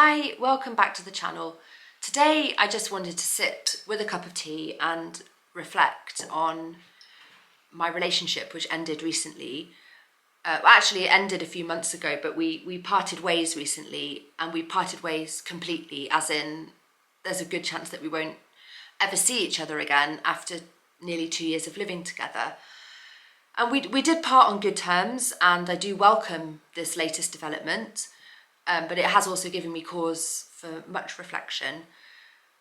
Hi, welcome back to the channel. Today I just wanted to sit with a cup of tea and reflect on my relationship, which ended recently. Actually it ended a few months ago, but we parted ways recently, and we parted ways completely, as in there's a good chance that we won't ever see each other again after nearly 2 years of living together. And we did part on good terms, and I do welcome this latest development. But it has also given me cause for much reflection,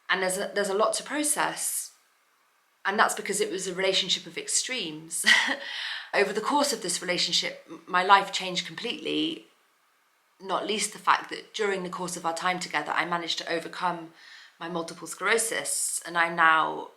and there's a lot to process, and that's because it was a relationship of extremes. Over the course of this relationship, my life changed completely, not least the fact that during the course of our time together, I managed to overcome my multiple sclerosis, and I'm now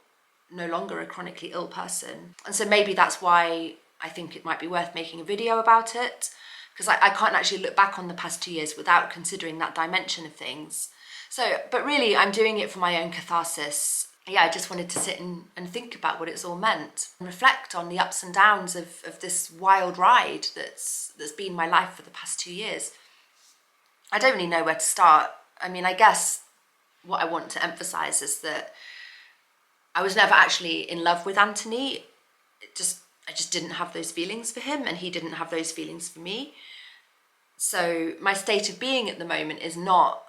no longer a chronically ill person. And so maybe that's why I think it might be worth making a video about it, because I can't actually look back on the past 2 years without considering that dimension of things. So, but really I'm doing it for my own catharsis. Yeah, I just wanted to sit and think about what it's all meant, and reflect on the ups and downs of this wild ride that's been my life for the past 2 years. I don't really know where to start. I mean, I guess what I want to emphasize is that I was never actually in love with Anthony. I just didn't have those feelings for him, and he didn't have those feelings for me. So my state of being at the moment is not,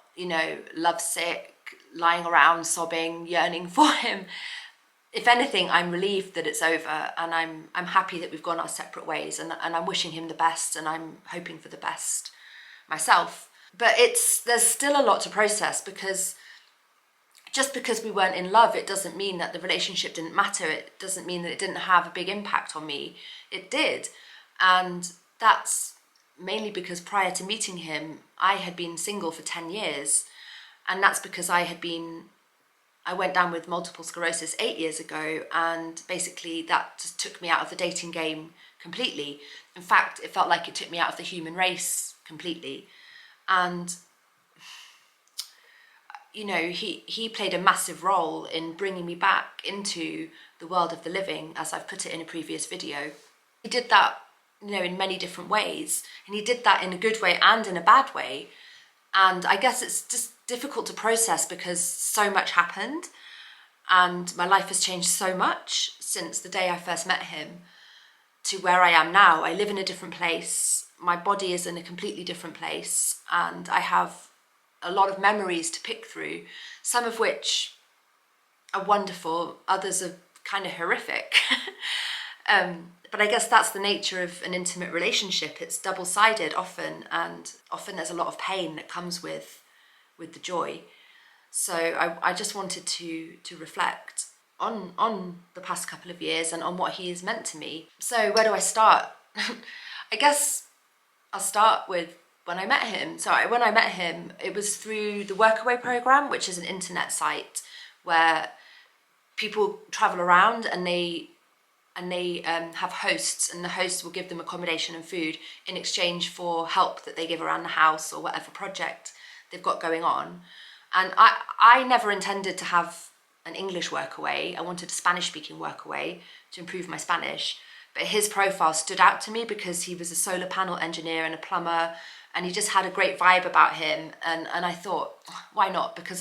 lovesick, lying around, sobbing, yearning for him. If anything, I'm relieved that it's over, and I'm happy that we've gone our separate ways, and I'm wishing him the best, and I'm hoping for the best myself. But there's still a lot to process, because just because we weren't in love, it doesn't mean that the relationship didn't matter. It doesn't mean that it didn't have a big impact on me. It did. And that's mainly because prior to meeting him, I had been single for 10 years. And that's because I went down with multiple sclerosis 8 years ago. And basically that just took me out of the dating game completely. In fact, it felt like it took me out of the human race completely. And he played a massive role in bringing me back into the world of the living, as I've put it in a previous video. He did that, in many different ways, and he did that in a good way and in a bad way. And I guess it's just difficult to process because so much happened, and my life has changed so much since the day I first met him to where I am now. I live in a different place. My body is in a completely different place, and I have a lot of memories to pick through, some of which are wonderful, others are kind of horrific. But I guess that's the nature of an intimate relationship. It's double-sided often, and often there's a lot of pain that comes with the joy. So I just wanted to reflect on the past couple of years and on what he has meant to me. So where do I start? I guess I'll start with when I met him. So when I met him, it was through the Workaway program, which is an internet site where people travel around and they have hosts, and the hosts will give them accommodation and food in exchange for help that they give around the house or whatever project they've got going on. And I never intended to have an English workaway. I wanted a Spanish-speaking workaway to improve my Spanish. But his profile stood out to me because he was a solar panel engineer and a plumber, and he just had a great vibe about him. And I thought, why not? Because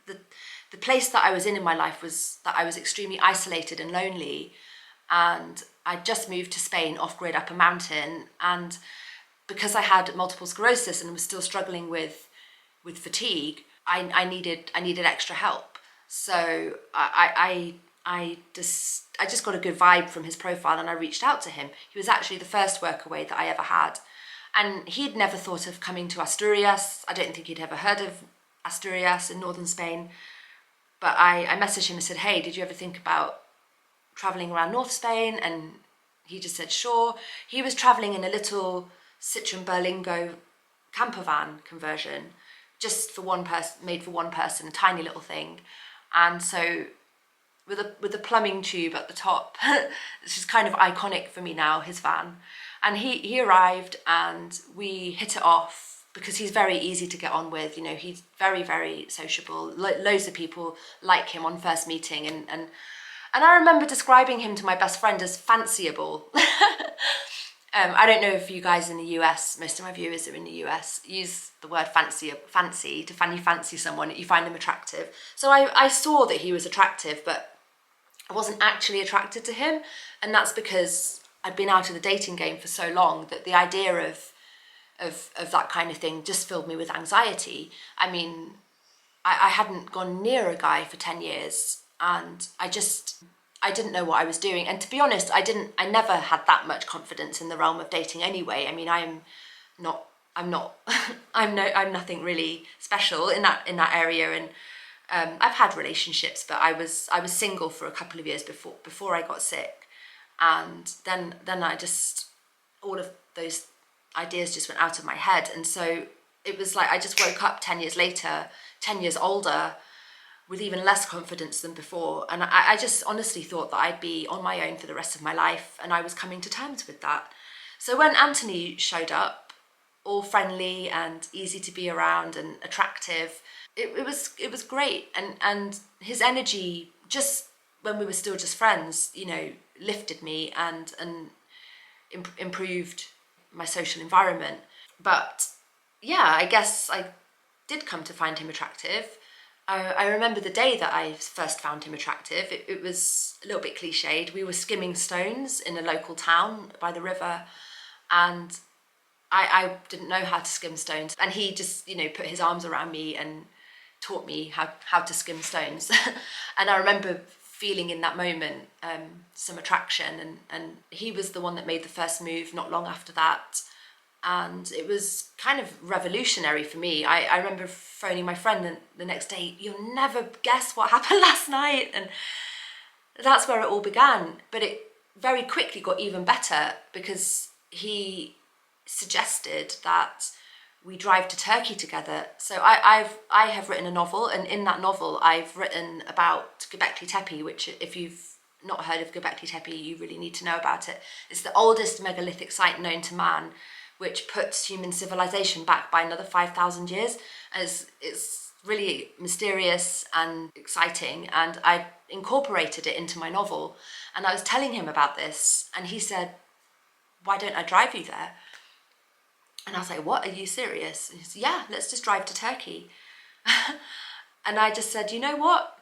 the place that I was in my life was that I was extremely isolated and lonely. And I just moved to Spain off-grid up a mountain. And because I had multiple sclerosis and was still struggling with fatigue, I needed extra help. So I just got a good vibe from his profile, and I reached out to him. He was actually the first workaway that I ever had. And he'd never thought of coming to Asturias. I don't think he'd ever heard of Asturias in northern Spain. But I messaged him and said, hey, did you ever think about traveling around North Spain? And he just said, sure. He was traveling in a little Citroen Berlingo camper van conversion, just for one person, made for one person, a tiny little thing. And so with a plumbing tube at the top, it's just kind of iconic for me now, his van. And he arrived, and we hit it off because he's very easy to get on with. He's very, very sociable. Loads of people like him on first meeting. And I remember describing him to my best friend as fanciable. I don't know if you guys in the US, most of my viewers are in the US, use the word fancy to fancy someone, you find them attractive. So I saw that he was attractive, but I wasn't actually attracted to him. And that's because I'd been out of the dating game for so long that the idea of that kind of thing just filled me with anxiety. I mean, I hadn't gone near a guy for 10 years and I didn't know what I was doing. And to be honest, I never had that much confidence in the realm of dating anyway. I mean, I'm nothing really special in that area. And I've had relationships, but I was single for a couple of years before I got sick. And then I just, all of those ideas just went out of my head. And so it was like I just woke up 10 years later, 10 years older, with even less confidence than before. And I just honestly thought that I'd be on my own for the rest of my life, and I was coming to terms with that. So when Anthony showed up, all friendly and easy to be around and attractive, it was great. And his energy, just when we were still just friends, you know, lifted me and improved my social environment. But yeah, I guess I did come to find him attractive. I remember the day that I first found him attractive. It was a little bit cliched. We were skimming stones in a local town by the river, and I didn't know how to skim stones. And he just, you know, put his arms around me and taught me how to skim stones. And I remember feeling in that moment some attraction, and he was the one that made the first move not long after that. And it was kind of revolutionary for me. I remember phoning my friend the next day, "You'll never guess what happened last night." And that's where it all began. But it very quickly got even better because he suggested that we drive to Turkey together. So I have written a novel, and in that novel I've written about Göbekli Tepe, which, if you've not heard of Göbekli Tepe, you really need to know about it. It's the oldest megalithic site known to man, which puts human civilization back by another 5,000 years. And it's really mysterious and exciting, and I incorporated it into my novel. And I was telling him about this, and he said, "Why don't I drive you there?" And I was like, "What, are you serious?" And he said, "Yeah, let's just drive to Turkey." And I just said, "You know what?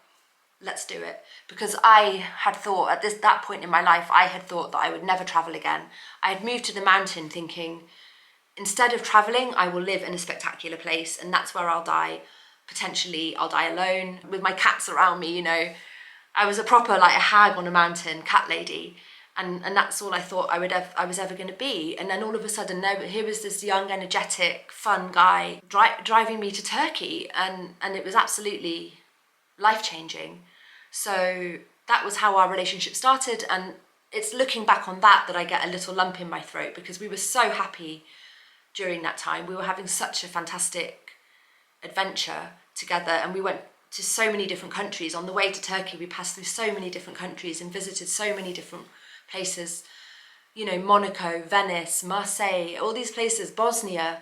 Let's do it." Because I had thought at that point in my life, I had thought that I would never travel again. I had moved to the mountain thinking, instead of traveling, I will live in a spectacular place, and that's where I'll die. Potentially, I'll die alone with my cats around me, you know. I was a proper, like, a hag on a mountain, cat lady. And that's all I thought I was ever going to be. And then all of a sudden, here was this young, energetic, fun guy driving me to Turkey, and it was absolutely life-changing. So that was how our relationship started, and it's looking back on that I get a little lump in my throat, because we were so happy during that time. We were having such a fantastic adventure together, and we went to so many different countries. On the way to Turkey, we passed through so many different countries and visited so many different places, you know, Monaco, Venice, Marseille, all these places, Bosnia,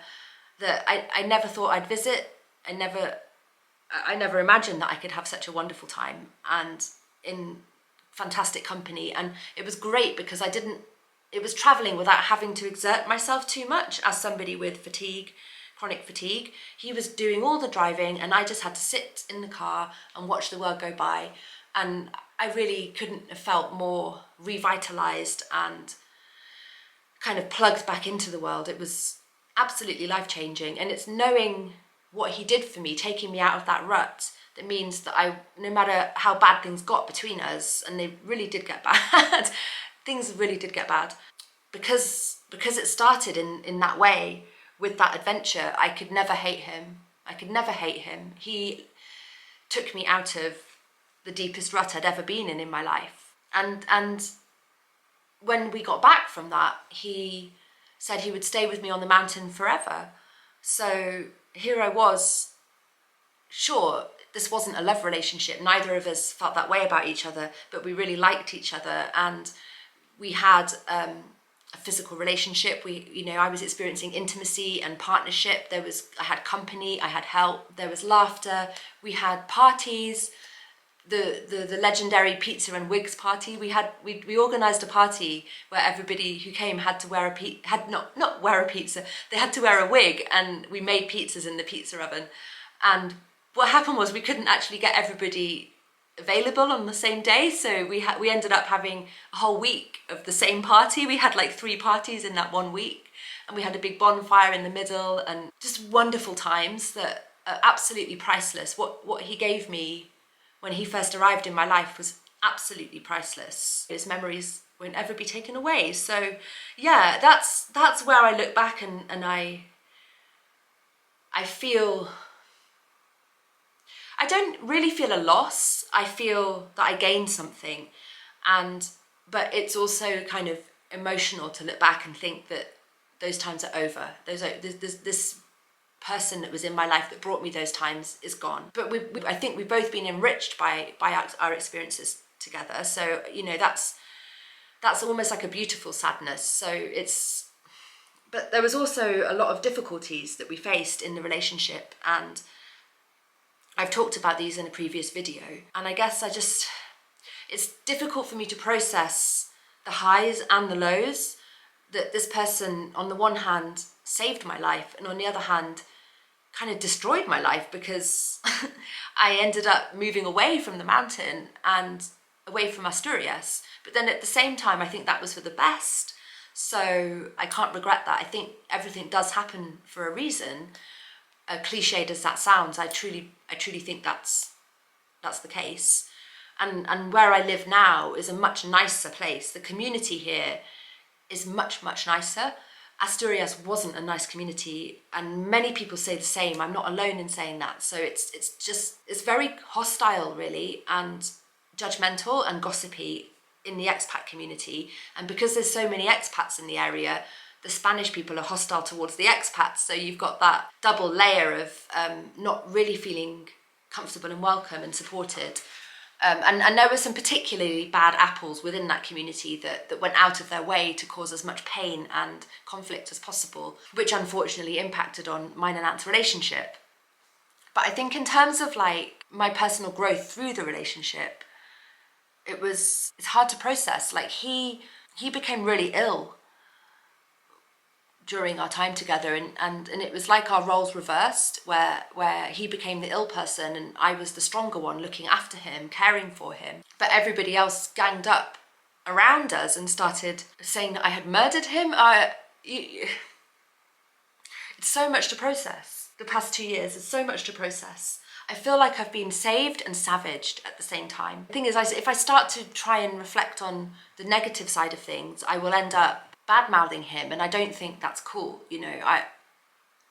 that I never thought I'd visit. I never imagined that I could have such a wonderful time, and in fantastic company. And it was great because it was traveling without having to exert myself too much as somebody with fatigue, chronic fatigue. He was doing all the driving, and I just had to sit in the car and watch the world go by. And I really couldn't have felt more revitalized and kind of plugged back into the world. It was absolutely life-changing. And it's knowing what he did for me, taking me out of that rut, that means that no matter how bad things got between us, and they really did get bad, things really did get bad, because it started in that way, with that adventure, I could never hate him. He took me out of the deepest rut I'd ever been in my life. And when we got back from that, he said he would stay with me on the mountain forever. So here I was. Sure, this wasn't a love relationship. Neither of us felt that way about each other, but we really liked each other, and we had a physical relationship. I was experiencing intimacy and partnership. I had company, I had help, there was laughter, we had parties. the legendary pizza and wigs party. We organised a party where everybody who came had to wear not wear a pizza, they had to wear a wig, and we made pizzas in the pizza oven. And what happened was we couldn't actually get everybody available on the same day, so we ended up having a whole week of the same party. We had like 3 parties in that one week, and we had a big bonfire in the middle, and just wonderful times that are absolutely priceless. What he gave me when he first arrived in my life was absolutely priceless. His memories won't ever be taken away. So yeah, that's where I look back and I feel, I don't really feel a loss. I feel that I gained something, but it's also kind of emotional to look back and think that those times are over. This person that was in my life that brought me those times is gone. But I think we've both been enriched by our experiences together. So, you know, that's almost like a beautiful sadness. So but there was also a lot of difficulties that we faced in the relationship, and I've talked about these in a previous video. And I guess it's difficult for me to process the highs and the lows, that this person on the one hand saved my life, and on the other hand kind of destroyed my life, because I ended up moving away from the mountain and away from Asturias. But then at the same time, I think that was for the best. So I can't regret that. I think everything does happen for a reason. Cliched as that sounds, I truly think that's the case. And where I live now is a much nicer place. The community here is much, much nicer. Asturias wasn't a nice community, and many people say the same. I'm not alone in saying that. So it's very hostile, really, and judgmental and gossipy in the expat community. And because there's so many expats in the area, the Spanish people are hostile towards the expats. So you've got that double layer of not really feeling comfortable and welcome and supported. And there were some particularly bad apples within that community that went out of their way to cause as much pain and conflict as possible, which unfortunately impacted on mine and Ant's relationship. But I think in terms of like my personal growth through the relationship, it's hard to process. Like he became really ill during our time together, and it was like our roles reversed, where he became the ill person and I was the stronger one, looking after him, caring for him. But everybody else ganged up around us and started saying that I had murdered him. It's so much to process. The past 2 years, it's so much to process. I feel like I've been saved and savaged at the same time. The thing is, if I start to try and reflect on the negative side of things, I will end up bad-mouthing him, and I don't think that's cool. You know,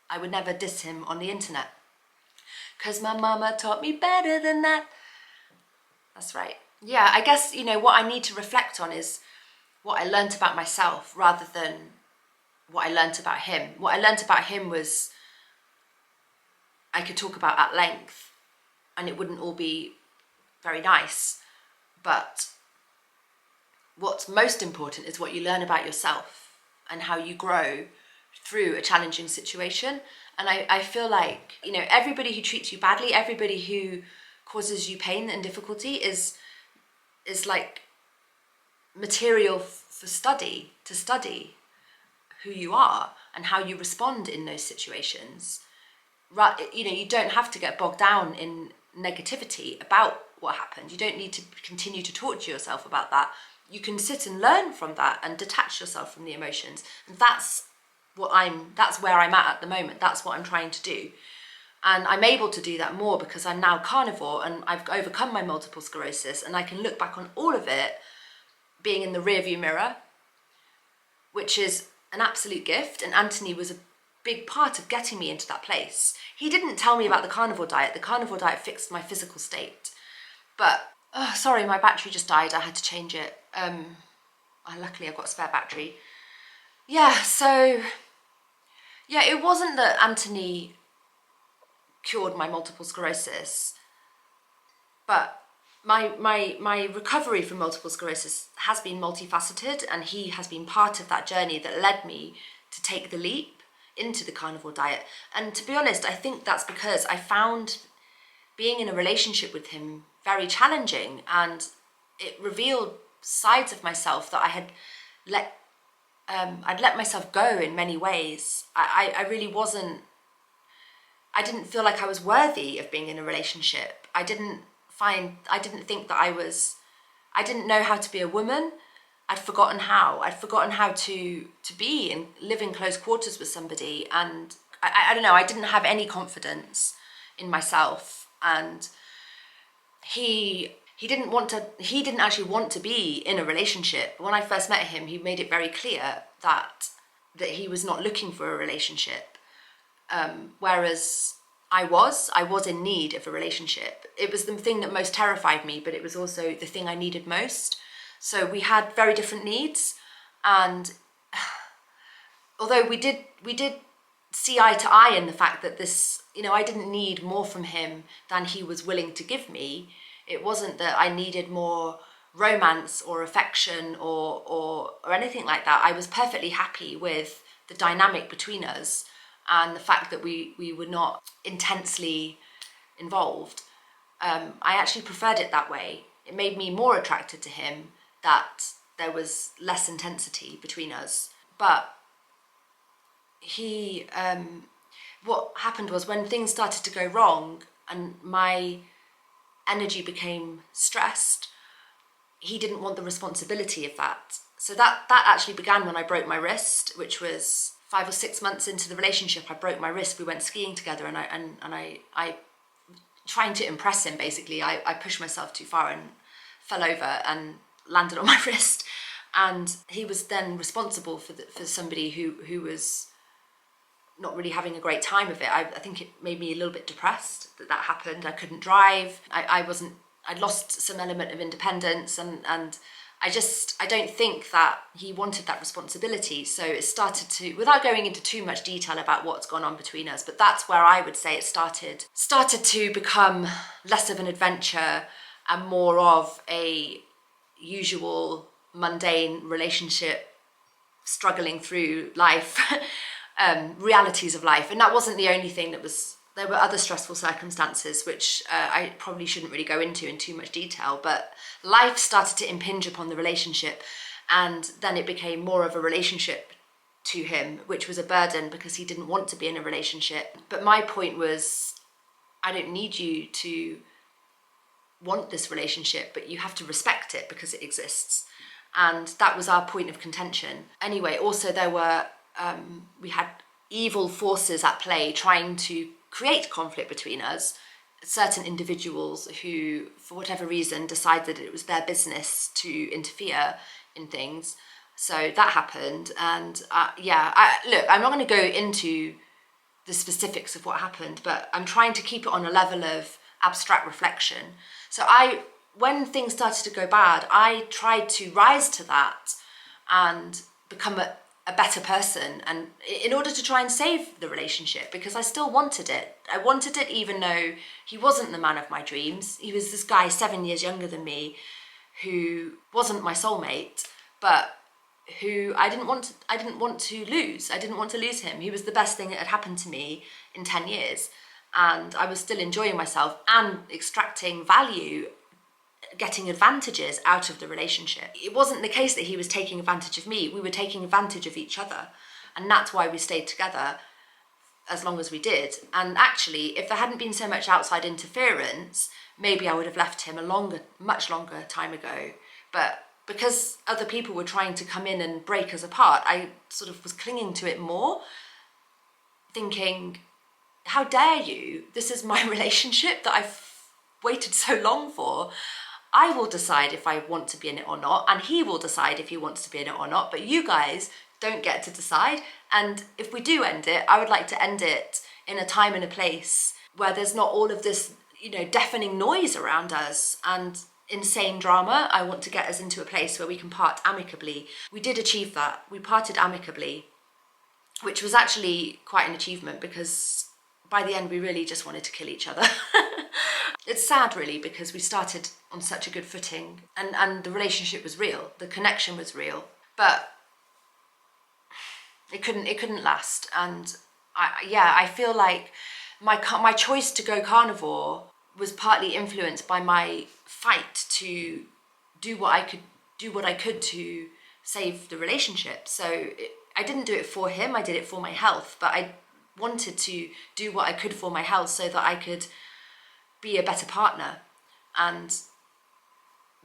I would never diss him on the internet, because my mama taught me better than that. That's right. Yeah, I guess, you know, what I need to reflect on is what I learnt about myself rather than what I learnt about him. What I learnt about him was I could talk about at length, and it wouldn't all be very nice. But what's most important is what you learn about yourself and how you grow through a challenging situation. And I feel like, you know, everybody who treats you badly, everybody who causes you pain and difficulty is like material for study, to study who you are and how you respond in those situations. You know, you don't have to get bogged down in negativity about what happened. You don't need to continue to torture yourself about that. You can sit and learn from that and detach yourself from the emotions. And that's where I'm at the moment. That's what I'm trying to do. And I'm able to do that more because I'm now carnivore and I've overcome my multiple sclerosis, and I can look back on all of it being in the rearview mirror, which is an absolute gift. And Anthony was a big part of getting me into that place. He didn't tell me about the carnivore diet. The carnivore diet fixed my physical state. But, oh, sorry, my battery just died. I had to change it. Luckily I've got a spare battery. Yeah, so, yeah, it wasn't that Anthony cured my multiple sclerosis, but my recovery from multiple sclerosis has been multifaceted, and he has been part of that journey that led me to take the leap into the carnivore diet. And to be honest, I think that's because I found being in a relationship with him very challenging, and it revealed sides of myself that I had I'd let myself go in many ways. I really wasn't, I didn't feel like I was worthy of being in a relationship. I didn't think that I didn't know how to be a woman. I'd forgotten how. I'd forgotten how to be and live in close quarters with somebody. And I don't know, I didn't have any confidence in myself. And he didn't actually want to be in a relationship. When I first met him, he made it very clear that he was not looking for a relationship. Whereas I was in need of a relationship. It was the thing that most terrified me, but it was also the thing I needed most. So we had very different needs, and although we did see eye to eye in the fact that this, I didn't need more from him than he was willing to give me. It wasn't that I needed more romance or affection or anything like that. I was perfectly happy with the dynamic between us and the fact that we were not intensely involved. I actually preferred it that way. It made me more attracted to him that there was less intensity between us. But what happened was, when things started to go wrong and my energy became stressed, he didn't want the responsibility of that. So that actually began when I broke my wrist, which was 5 or 6 months into the relationship. I broke my wrist. We went skiing together, and I trying to impress him, basically, I pushed myself too far and fell over and landed on my wrist. And he was then responsible for somebody who was not really having a great time of it. I think it made me a little bit depressed that happened. I couldn't drive. I'd lost some element of independence, and I don't think that he wanted that responsibility. So it started to, without going into too much detail about what's gone on between us, but that's where I would say it started to become less of an adventure and more of a usual mundane relationship, struggling through life, realities of life. And that wasn't the only thing there were other stressful circumstances, which I probably shouldn't really go into in too much detail, but life started to impinge upon the relationship, and then it became more of a relationship to him, which was a burden because he didn't want to be in a relationship. But my point was, I don't need you to want this relationship, but you have to respect it because it exists. And that was our point of contention. Anyway, also there were, we had evil forces at play trying to create conflict between us. Certain individuals who, for whatever reason, decided that it was their business to interfere in things. So that happened. And look, I'm not going to go into the specifics of what happened, but I'm trying to keep it on a level of abstract reflection. So when things started to go bad, I tried to rise to that and become a better person, and in order to try and save the relationship, because I still wanted it. I wanted it even though he wasn't the man of my dreams. He was this guy 7 years younger than me who wasn't my soulmate, but who I didn't want to lose. I didn't want to lose him. He was the best thing that had happened to me in 10 years. And I was still enjoying myself and extracting value, getting advantages out of the relationship. It wasn't the case that he was taking advantage of me. We were taking advantage of each other. And that's why we stayed together as long as we did. And actually, if there hadn't been so much outside interference, maybe I would have left him much longer time ago. But because other people were trying to come in and break us apart, I sort of was clinging to it more, thinking, how dare you? This is my relationship that I've waited so long for. I will decide if I want to be in it or not, and he will decide if he wants to be in it or not, but you guys don't get to decide. And if we do end it, I would like to end it in a time and a place where there's not all of this, deafening noise around us and insane drama. I want to get us into a place where we can part amicably. We did achieve that. We parted amicably, which was actually quite an achievement, because by the end we really just wanted to kill each other. It's sad, really, because we started on such a good footing, and the relationship was real, the connection was real, but it couldn't last. And I feel like my choice to go carnivore was partly influenced by my fight to do what I could to save the relationship. So I didn't do it for him, I did it for my health, but I wanted to do what I could for my health so that I could be a better partner. And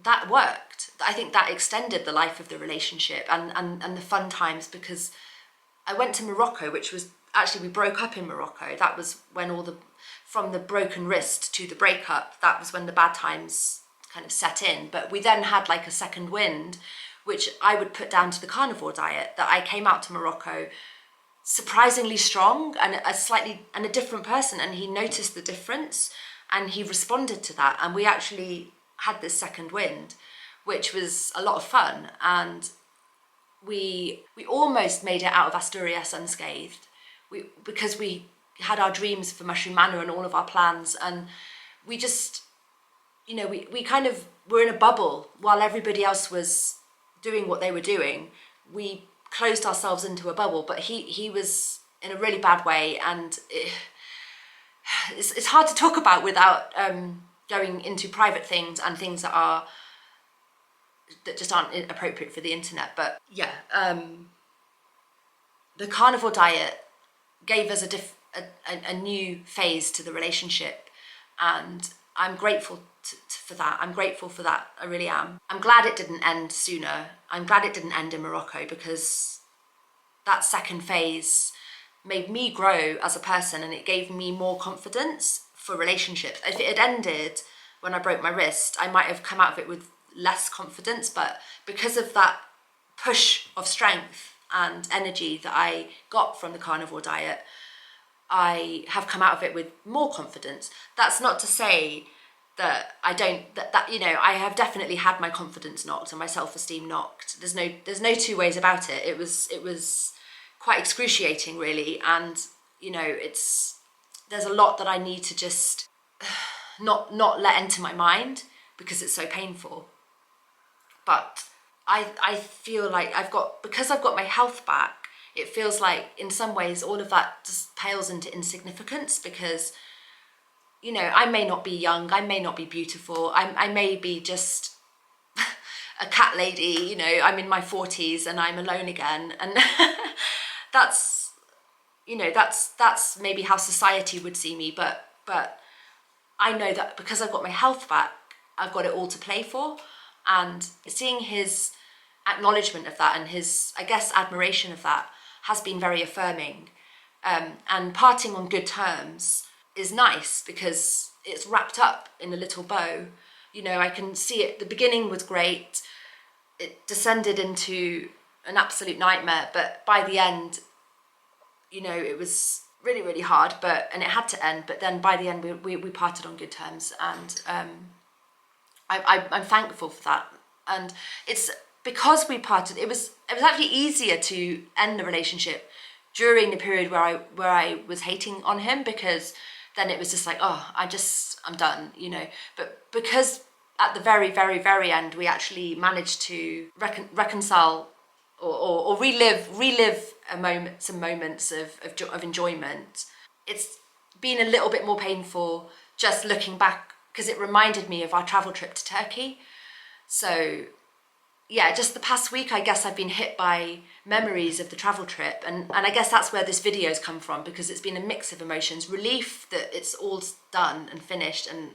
that worked. I think that extended the life of the relationship and the fun times, because I went to Morocco, which was actually, we broke up in Morocco. That was when from the broken wrist to the breakup, that was when the bad times kind of set in. But we then had like a second wind, which I would put down to the carnivore diet, that I came out to Morocco surprisingly strong and a different person, and he noticed the difference and he responded to that, and we actually had this second wind, which was a lot of fun. And we almost made it out of Asturias unscathed, because we had our dreams for Mushroom Manor and all of our plans, and we just, we kind of were in a bubble while everybody else was doing what they were doing. We closed ourselves into a bubble, but he was in a really bad way, and it's hard to talk about without going into private things and things that just aren't appropriate for the internet. But yeah, the carnivore diet gave us a new phase to the relationship, and I'm grateful for that. I'm grateful for that. I really am. I'm glad it didn't end sooner. I'm glad it didn't end in Morocco, because that second phase made me grow as a person, and it gave me more confidence for relationships. If it had ended when I broke my wrist, I might have come out of it with less confidence, but because of that push of strength and energy that I got from the carnivore diet, I have come out of it with more confidence. That's not to say that I don't, that I have definitely had my confidence knocked and my self-esteem knocked. There's no two ways about it. It was quite excruciating, really, and there's a lot that I need to just not let into my mind, because it's so painful. But I feel like because I've got my health back, it feels like in some ways all of that just pales into insignificance, because I may not be young, I may not be beautiful, I may be just a cat lady, I'm in my 40s and I'm alone again, and that's maybe how society would see me, but I know that because I've got my health back, I've got it all to play for. And seeing his acknowledgement of that and his, I guess, admiration of that has been very affirming. And parting on good terms is nice, because it's wrapped up in a little bow. I can see it. The beginning was great. It descended into an absolute nightmare, but by the end, it was really, really hard, and it had to end. But then by the end, we parted on good terms, and I'm thankful for that. And it's because we parted, it was actually easier to end the relationship during the period where I was hating on him, because then it was just like, oh, I'm done, But because at the very, very, very end, we actually managed to reconcile or relive some moments of enjoyment. It's been a little bit more painful just looking back, because it reminded me of our travel trip to Turkey. So yeah, just the past week, I guess I've been hit by memories of the travel trip, and I guess that's where this video's come from, because it's been a mix of emotions: relief that it's all done and finished and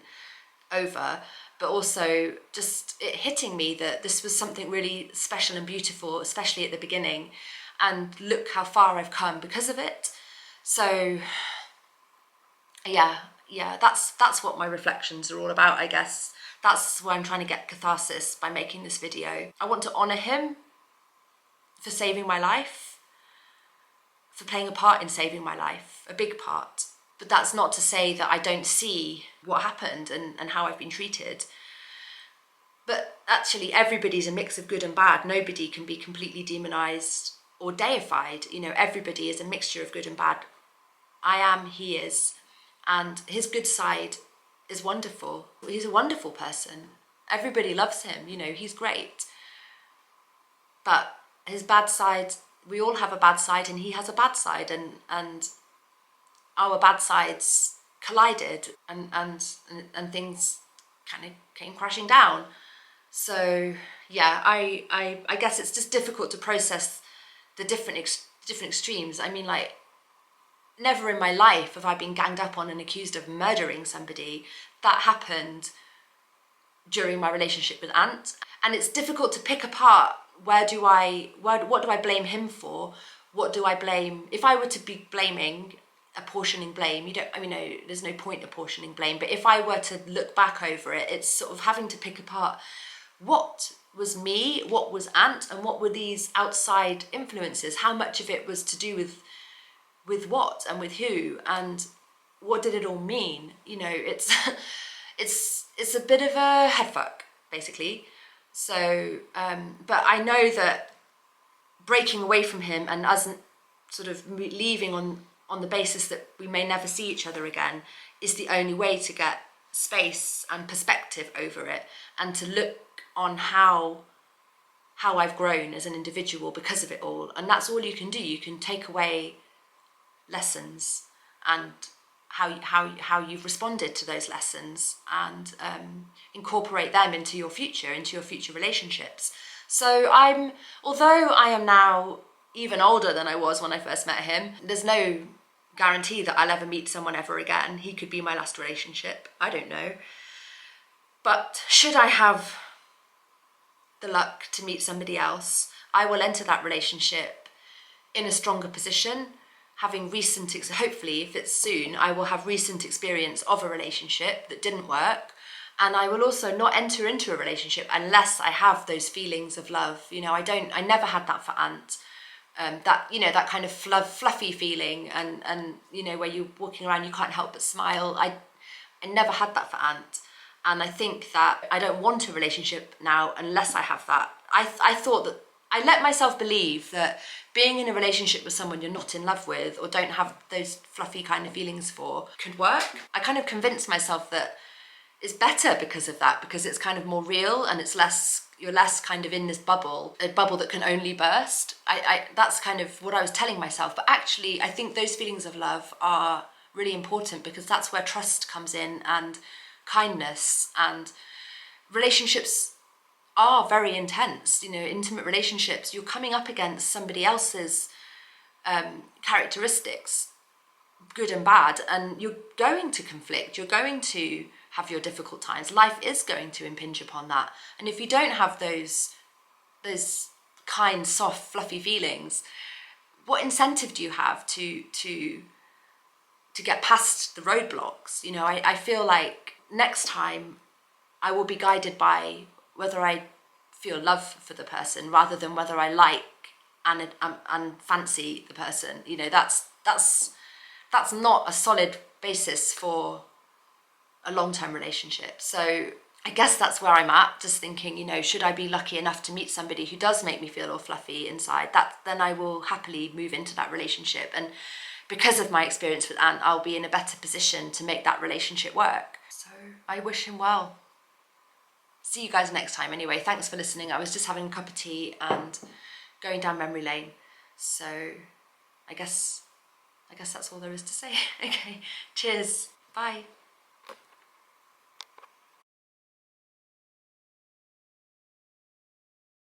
over, but also just it hitting me that this was something really special and beautiful, especially at the beginning, and look how far I've come because of it. So yeah, that's what my reflections are all about, I guess. That's why I'm trying to get catharsis by making this video. I want to honour him for saving my life, for playing a part in saving my life, a big part. But that's not to say that I don't see what happened and how I've been treated. But actually, everybody's a mix of good and bad. Nobody can be completely demonised or deified. Everybody is a mixture of good and bad. I am, he is. And his good side is wonderful. He's a wonderful person. Everybody loves him, he's great. But his bad side, we all have a bad side, and he has a bad side, and our bad sides collided and things kind of came crashing down. So yeah, I guess it's just difficult to process the different extremes. I mean, like, never in my life have I been ganged up on and accused of murdering somebody. That happened during my relationship with Ant, and it's difficult to pick apart what do I blame him for? What do I blame? If I were to be apportioning blame, there's no point apportioning blame, but if I were to look back over it, it's sort of having to pick apart what was me, what was Ant, and what were these outside influences. How much of it was to do with what and with who, and what did it all mean? It's it's a bit of a headfuck, basically. So but I know that breaking away from him and us sort of leaving on the basis that we may never see each other again is the only way to get space and perspective over it, and to look on how I've grown as an individual because of it all. And that's all you can do. You can take away lessons and how you've responded to those lessons, and incorporate them into your future relationships. So although I am now even older than I was when I first met him, there's no guarantee that I'll ever meet someone ever again. He could be my last relationship, I don't know. But should I have the luck to meet somebody else, I will enter that relationship in a stronger position, having hopefully, if it's soon, I will have recent experience of a relationship that didn't work. And I will also not enter into a relationship unless I have those feelings of love. I never had that for Ant. That kind of fluffy feeling, and where you're walking around, you can't help but smile. I never had that for Ant. And I think that I don't want a relationship now unless I have that. I thought that I let myself believe that being in a relationship with someone you're not in love with or don't have those fluffy kind of feelings for could work. I kind of convinced myself that it's better because of that, because it's kind of more real and you're less kind of in this bubble, a bubble that can only burst. That's kind of what I was telling myself. But actually, I think those feelings of love are really important, because that's where trust comes in, and kindness, and relationships are very intense. Intimate relationships, you're coming up against somebody else's characteristics, good and bad, and you're going to conflict, you're going to have your difficult times. Life is going to impinge upon that. And if you don't have those kind, soft, fluffy feelings, what incentive do you have to get past the roadblocks? I feel like next time I will be guided by whether I feel love for the person rather than whether I like and fancy the person. That's not a solid basis for a long-term relationship. So I guess that's where I'm at, just thinking, should I be lucky enough to meet somebody who does make me feel all fluffy inside, then I will happily move into that relationship. And because of my experience with Ant, I'll be in a better position to make that relationship work. So I wish him well. See you guys next time. Anyway, thanks for listening. I was just having a cup of tea and going down memory lane. So I guess that's all there is to say. Okay, cheers. Bye.